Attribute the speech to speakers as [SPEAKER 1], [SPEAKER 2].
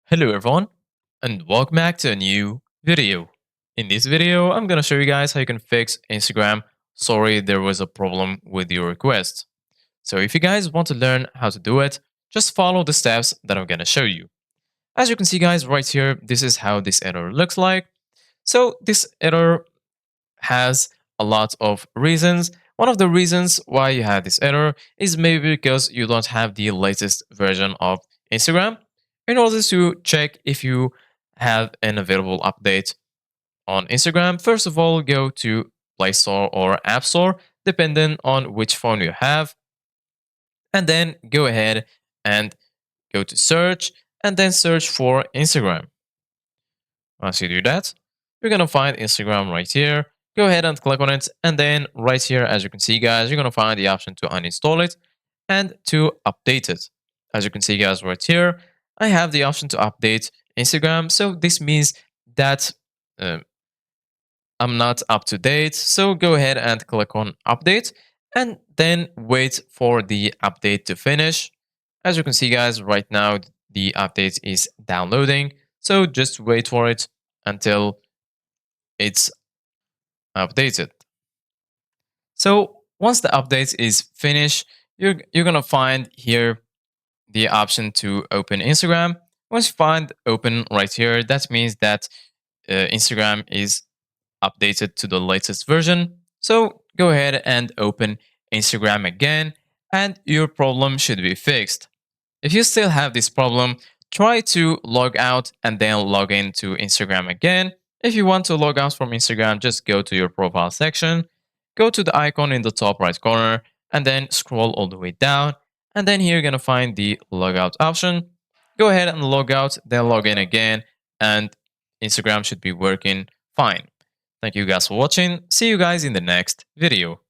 [SPEAKER 1] Hello everyone, and welcome back to a new video. In this video, I'm gonna show you guys how you can fix Instagram. Sorry, there was a problem with your request. So if you guys want to learn how to do it, just follow the steps that I'm gonna show you. As you can see guys right here, this is how this error looks like. So this error has a lot of reasons. One of the reasons why you have this error is maybe because you don't have the latest version of Instagram. In order to check if you have an available update on Instagram, first of all, go to Play Store or App Store, depending on which phone you have, and then go ahead and go to search and then search for Instagram. Once you do that, you're gonna find Instagram right here. Go ahead and click on it, and then right here, as you can see, guys, you're gonna find the option to uninstall it and to update it. As you can see, guys, right here, I have the option to update Instagram. So this means that uh, I'm not up to date. So go ahead and click on update and then wait for the update to finish. As you can see, guys, right now the update is downloading. So just wait for it until it's updated. So once the update is finished, you're gonna find here the option to open Instagram. Once you find open right here, that means that Instagram is updated to the latest version. So go ahead and open Instagram again, and your problem should be fixed. If you still have this problem, try to log out and then log into Instagram again. If you want to log out from Instagram, just go to your profile section, go to the icon in the top right corner, and then scroll all the way down. And then here you're going to find the logout option. Go ahead and log out, then log in again, and Instagram should be working fine. Thank you guys for watching. See you guys in the next video.